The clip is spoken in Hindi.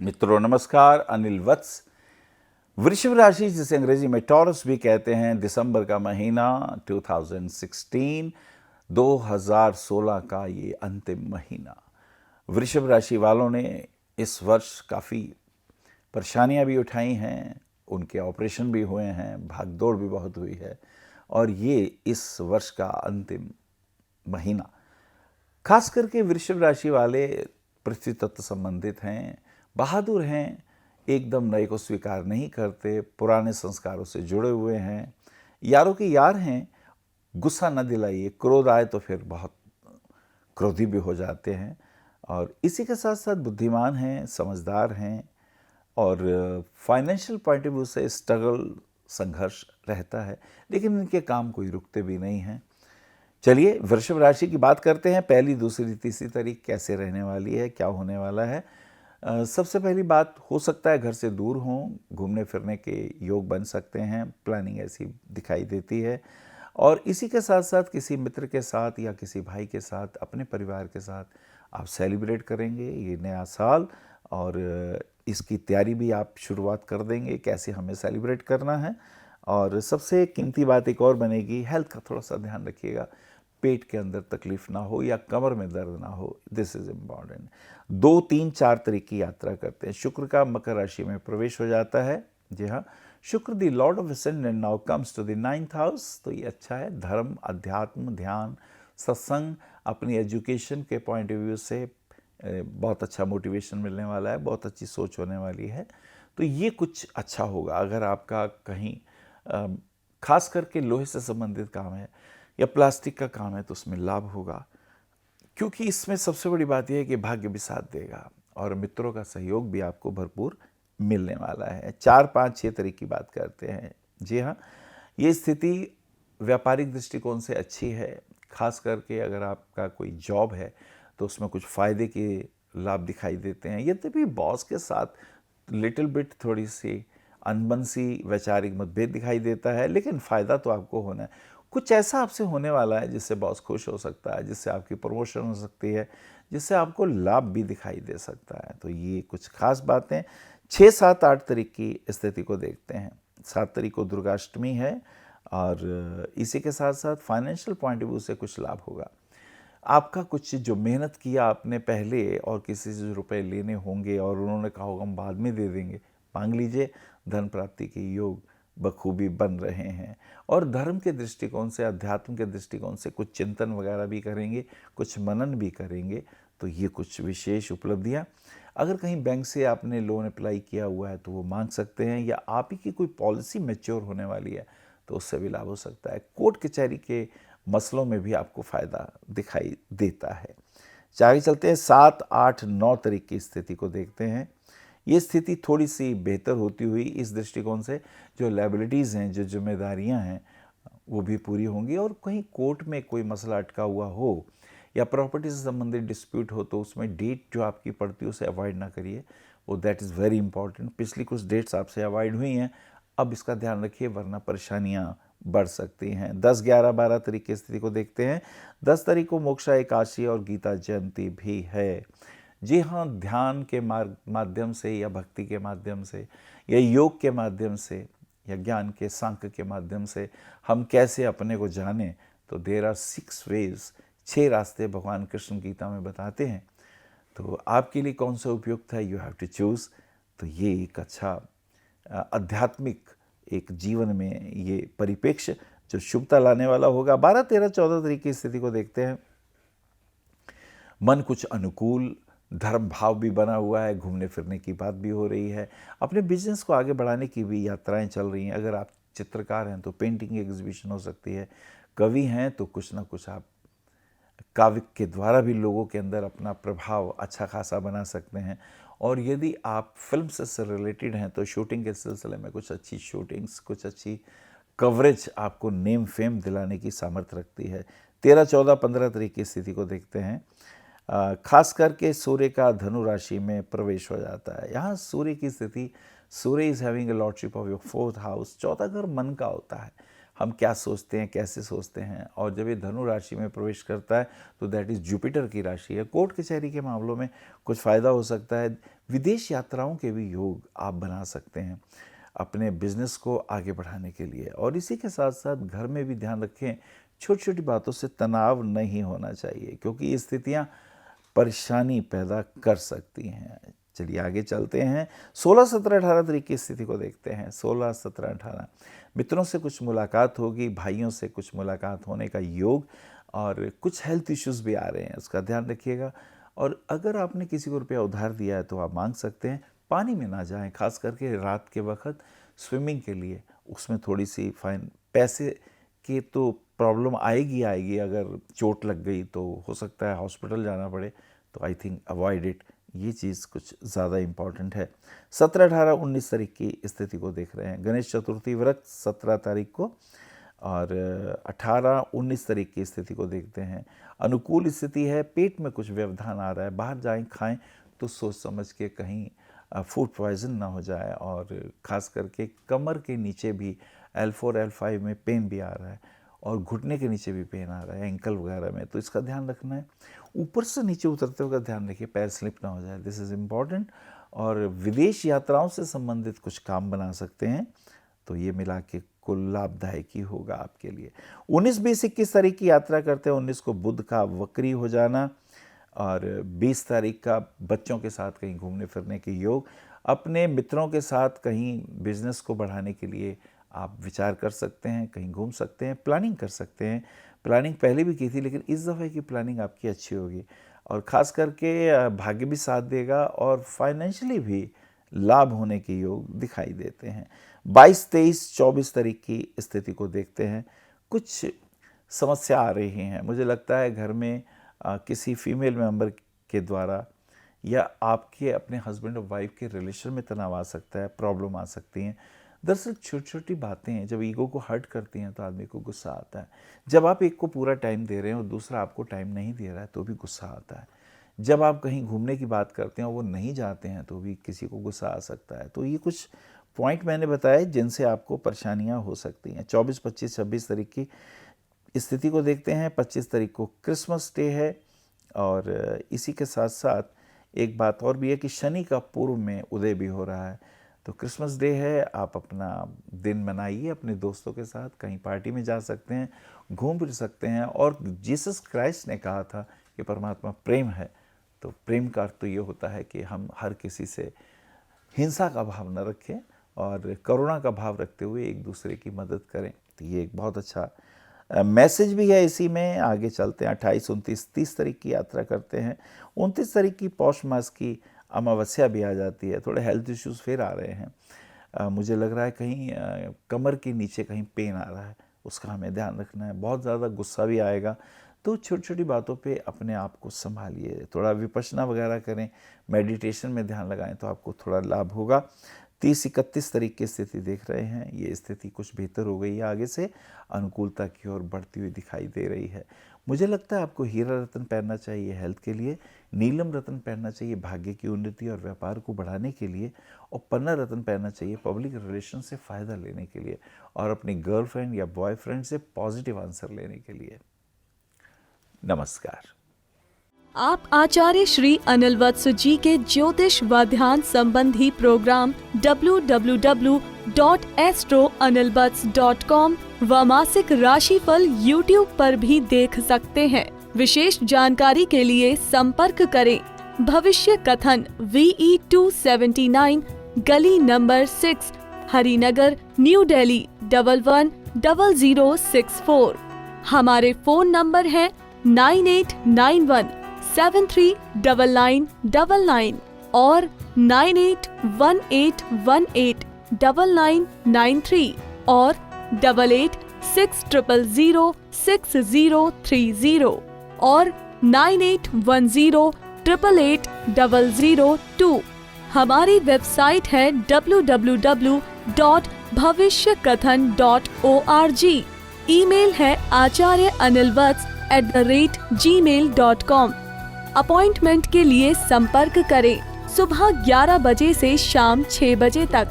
मित्रों नमस्कार। अनिल वत्स। वृषभ राशि, जिसे अंग्रेजी में टॉरस भी कहते हैं, दिसंबर का महीना 2016 का ये अंतिम महीना। वृषभ राशि वालों ने इस वर्ष काफ़ी परेशानियां भी उठाई हैं, उनके ऑपरेशन भी हुए हैं, भागदौड़ भी बहुत हुई है, और ये इस वर्ष का अंतिम महीना। खास करके वृषभ राशि वाले पृथ्वी तत्व संबंधित हैं, बहादुर हैं, एकदम नए को स्वीकार नहीं करते, पुराने संस्कारों से जुड़े हुए हैं, यारों के यार हैं। गुस्सा न दिलाइए, क्रोध आए तो फिर बहुत क्रोधी भी हो जाते हैं। और इसी के साथ साथ बुद्धिमान हैं, समझदार हैं, और फाइनेंशियल पॉइंट ऑफ व्यू से स्ट्रगल, संघर्ष रहता है, लेकिन इनके काम कोई रुकते भी नहीं हैं। चलिए वृषभ राशि की बात करते हैं। पहली, दूसरी, तीसरी तारीख कैसे रहने वाली है, क्या होने वाला है। सबसे पहली बात, हो सकता है घर से दूर हों, घूमने फिरने के योग बन सकते हैं, प्लानिंग ऐसी दिखाई देती है। और इसी के साथ साथ किसी मित्र के साथ या किसी भाई के साथ, अपने परिवार के साथ आप सेलिब्रेट करेंगे ये नया साल, और इसकी तैयारी भी आप शुरुआत कर देंगे, कैसे हमें सेलिब्रेट करना है। और सबसे कीमती बात एक और बनेगी, हेल्थ का थोड़ा सा ध्यान रखिएगा, पेट के अंदर तकलीफ ना हो या कमर में दर्द ना हो, दिस इज़ इम्पॉर्टेंट। 2, 3, 4 तारीख की यात्रा करते हैं। शुक्र का मकर राशि में प्रवेश हो जाता है। जी हाँ, Shukra the lord of ascendant now comes to the 9th house, तो ये अच्छा है। धर्म, अध्यात्म, ध्यान, सत्संग, अपनी एजुकेशन के पॉइंट ऑफ व्यू से बहुत अच्छा मोटिवेशन मिलने वाला है, बहुत अच्छी सोच होने वाली है। तो ये कुछ अच्छा होगा। अगर आपका कहीं खास करके लोहे से संबंधित काम है या प्लास्टिक का काम है तो उसमें लाभ होगा, क्योंकि इसमें सबसे बड़ी बात यह है कि भाग्य भी साथ देगा और मित्रों का सहयोग भी आपको भरपूर मिलने वाला है। 4, 5, 6 तारीख की बात करते हैं। जी हाँ, ये स्थिति व्यापारिक दृष्टिकोण से अच्छी है। खास करके अगर आपका कोई जॉब है तो उसमें कुछ फ़ायदे के लाभ दिखाई देते हैं। यद्यपि बॉस के साथ लिटिल बिट थोड़ी सी अनबन सी वैचारिक मतभेद दिखाई देता है, लेकिन फ़ायदा तो आपको होना है। कुछ ऐसा आपसे होने वाला है जिससे बॉस खुश हो सकता है, जिससे आपकी प्रमोशन हो सकती है, जिससे आपको लाभ भी दिखाई दे सकता है। तो ये कुछ खास बातें। 6, 7, 8 तारीख की स्थिति को देखते हैं। 7 तारीख को दुर्गाष्टमी है, और इसी के साथ साथ फाइनेंशियल पॉइंट ऑफ व्यू से कुछ लाभ होगा। आपका कुछ जो मेहनत किया आपने पहले और किसी से रुपए लेने होंगे और उन्होंने कहा होगा हम बाद में दे देंगे, मांग लीजिए, धन प्राप्ति के योग बखूबी बन रहे हैं। और धर्म के दृष्टिकोण से, अध्यात्म के दृष्टिकोण से कुछ चिंतन वगैरह भी करेंगे, कुछ मनन भी करेंगे, तो ये कुछ विशेष उपलब्धियाँ। अगर कहीं बैंक से आपने लोन अप्लाई किया हुआ है तो वो मांग सकते हैं, या आप ही की कोई पॉलिसी मैच्योर होने वाली है तो उससे भी लाभ हो सकता है। कोर्ट कचहरी के मसलों में भी आपको फ़ायदा दिखाई देता है। आगे चलते हैं। 7, 8, 9 तारीख की स्थिति को देखते हैं। ये स्थिति थोड़ी सी बेहतर होती हुई इस दृष्टिकोण से, जो लायबिलिटीज़ हैं, जो जिम्मेदारियां हैं, वो भी पूरी होंगी। और कहीं कोर्ट में कोई मसला अटका हुआ हो या प्रॉपर्टी से संबंधित डिस्प्यूट हो तो उसमें डेट जो आपकी पड़ती है उसे अवॉइड ना करिए, वो दैट इज़ वेरी इंपॉर्टेंट। पिछली कुछ डेट्स आपसे अवॉइड हुई हैं, अब इसका ध्यान रखिए, वरना परेशानियां बढ़ सकती हैं। 10, 11, 12 तारीख की स्थिति को देखते हैं। 10 तारीख को मोक्षा एकादशी और गीता जयंती भी है। जी हाँ, ध्यान के माध्यम से या भक्ति के माध्यम से या योग के माध्यम से या ज्ञान के सांख्य के माध्यम से हम कैसे अपने को जानें, तो देयर आर 6 वेज, 6 रास्ते भगवान कृष्ण गीता में बताते हैं। तो आपके लिए कौन सा उपयुक्त है, यू हैव टू चूज़। तो ये एक अच्छा आध्यात्मिक एक जीवन में ये परिप्रेक्ष्य जो शुभता लाने वाला होगा। 12, 13, 14 तारीख की स्थिति को देखते हैं। मन कुछ अनुकूल, धर्म भाव भी बना हुआ है, घूमने फिरने की बात भी हो रही है, अपने बिजनेस को आगे बढ़ाने की भी यात्राएं चल रही हैं। अगर आप चित्रकार हैं तो पेंटिंग एग्जीबिशन हो सकती है, कवि हैं तो कुछ ना कुछ आप काव्य के द्वारा भी लोगों के अंदर अपना प्रभाव अच्छा खासा बना सकते हैं। और यदि आप फिल्म से रिलेटेड हैं तो शूटिंग के सिलसिले में कुछ अच्छी शूटिंग्स, कुछ अच्छी कवरेज आपको नेम फेम दिलाने की सामर्थ्य रखती है। 13, 14, 15 तारीख की स्थिति को देखते हैं। खास करके सूर्य का धनु राशि में प्रवेश हो जाता है। यहाँ सूर्य की स्थिति, Surya is having a lordship of your 4th house. चौथा घर मन का होता है, हम क्या सोचते हैं, कैसे सोचते हैं। और जब ये धनु राशि में प्रवेश करता है तो दैट इज़ जुपिटर की राशि है। कोर्ट कचहरी के मामलों में कुछ फ़ायदा हो सकता है। विदेश यात्राओं के भी योग आप बना सकते हैं अपने बिजनेस को आगे बढ़ाने के लिए। और इसी के साथ साथ घर में भी ध्यान रखें, छोटी छोटी बातों से तनाव नहीं होना चाहिए, क्योंकि ये स्थितियाँ परेशानी पैदा कर सकती हैं। चलिए आगे चलते हैं। 16, 17, 18 तारीख की स्थिति को देखते हैं। 16, 17, 18 मित्रों से कुछ मुलाकात होगी, भाइयों से कुछ मुलाकात होने का योग, और कुछ हेल्थ इश्यूज भी आ रहे हैं, उसका ध्यान रखिएगा। और अगर आपने किसी को रुपया उधार दिया है तो आप मांग सकते हैं। पानी में ना जाएं, खास करके रात के वक्त स्विमिंग के लिए, उसमें थोड़ी सी फाइन पैसे की तो प्रॉब्लम आएगी। अगर चोट लग गई तो हो सकता है हॉस्पिटल जाना पड़े, तो आई थिंक अवॉइड इट। ये चीज़ कुछ ज़्यादा इम्पॉर्टेंट है। 17, 18, 19 तारीख की स्थिति को देख रहे हैं। गणेश चतुर्थी व्रत 17 तारीख को, और 18, 19 तारीख की स्थिति को देखते हैं। अनुकूल स्थिति है, पेट में कुछ व्यवधान आ रहा है। बाहर जाएं खाएं तो सोच समझ के, कहीं फूड पॉइजन ना हो जाए। और ख़ास करके कमर के नीचे भी L4, L5 में पेन भी आ रहा है, और घुटने के नीचे भी पेन आ रहा है, एंकल वगैरह में, तो इसका ध्यान रखना है। ऊपर से नीचे उतरते हुए ध्यान रखिए, पैर स्लिप ना हो जाए, दिस इज़ इम्पॉर्टेंट। और विदेश यात्राओं से संबंधित कुछ काम बना सकते हैं, तो ये मिला के कुल लाभदायक ही होगा आपके लिए। 19, 20, 21 तारीख की यात्रा करते हैं। 19 को बुध का वक्री हो जाना, और 20 तारीख का बच्चों के साथ कहीं घूमने फिरने के योग। अपने मित्रों के साथ कहीं बिजनेस को बढ़ाने के लिए आप विचार कर सकते हैं, कहीं घूम सकते हैं, प्लानिंग कर सकते हैं। प्लानिंग पहले भी की थी, लेकिन इस दफ़े की प्लानिंग आपकी अच्छी होगी, और ख़ास करके भाग्य भी साथ देगा, और फाइनेंशियली भी लाभ होने के योग दिखाई देते हैं। 22, 23, 24 तारीख की स्थिति को देखते हैं। कुछ समस्या आ रही हैं, मुझे लगता है घर में किसी फीमेल मेंबर के द्वारा, या आपके अपने हस्बैंड और वाइफ के रिलेशन में तनाव आ सकता है, प्रॉब्लम आ सकती हैं। दरअसल छोटी छोटी बातें जब ईगो को हर्ट करती हैं तो आदमी को गुस्सा आता है। जब आप एक को पूरा टाइम दे रहे हैं और दूसरा आपको टाइम नहीं दे रहा है तो भी गुस्सा आता है। जब आप कहीं घूमने की बात करते हैं और वो नहीं जाते हैं तो भी किसी को गुस्सा आ सकता है। तो ये कुछ पॉइंट मैंने बताए जिनसे आपको परेशानियां हो सकती हैं। 24, 25, 26 तारीख की स्थिति को देखते हैं। 25 तारीख को क्रिसमस डे है, और इसी के साथ साथ एक बात और भी है कि शनि का पूर्व में उदय भी हो रहा है। तो क्रिसमस डे है, आप अपना दिन मनाइए अपने दोस्तों के साथ, कहीं पार्टी में जा सकते हैं, घूम फिर सकते हैं। और जीसस क्राइस्ट ने कहा था कि परमात्मा प्रेम है, तो प्रेम का अर्थ तो ये होता है कि हम हर किसी से हिंसा का भाव न रखें और करुणा का भाव रखते हुए एक दूसरे की मदद करें। तो ये एक बहुत अच्छा मैसेज भी है इसी में। आगे चलते हैं। 28, 29, 30 तारीख की यात्रा करते हैं। 29 तारीख की पौष मास की अमावस्या भी आ जाती है। थोड़े हेल्थ इश्यूज फिर आ रहे हैं। मुझे लग रहा है कहीं कमर के नीचे कहीं पेन आ रहा है, उसका हमें ध्यान रखना है। बहुत ज़्यादा गुस्सा भी आएगा, तो छोटी छोटी बातों पे अपने आप को संभालिए। थोड़ा विपश्यना वगैरह करें, मेडिटेशन में ध्यान लगाएं तो आपको थोड़ा लाभ होगा। 30, 31 तारीख की स्थिति देख रहे हैं। ये स्थिति कुछ बेहतर हो गई है, आगे से अनुकूलता की ओर बढ़ती हुई दिखाई दे रही है। मुझे लगता है आपको हीरा रत्न पहनना चाहिए हेल्थ के लिए, नीलम रत्न पहनना चाहिए भाग्य की उन्नति और व्यापार को बढ़ाने के लिए, और पन्ना रत्न पहनना चाहिए पब्लिक रिलेशन से फ़ायदा लेने के लिए, और अपनी गर्लफ्रेंड या बॉयफ्रेंड से पॉजिटिव आंसर लेने के लिए। नमस्कार। आप आचार्य श्री अनिल वत्स जी के ज्योतिष व ध्यान संबंधी प्रोग्राम www.astroanilvats.com व मासिक राशिफल YouTube पर भी देख सकते हैं। विशेष जानकारी के लिए संपर्क करें। भविष्य कथन VE279 गली नंबर 6 हरिनगर न्यू दिल्ली 110064। हमारे फोन नंबर है 9891739999 और 9818189993 और 8860006030 और 9810880002। हमारी वेबसाइट है www.bhavishyakathan.org। ईमेल है acharyaanilvats@gmail.com। अपॉइंटमेंट के लिए संपर्क करें सुबह 11 बजे से शाम 6 बजे तक।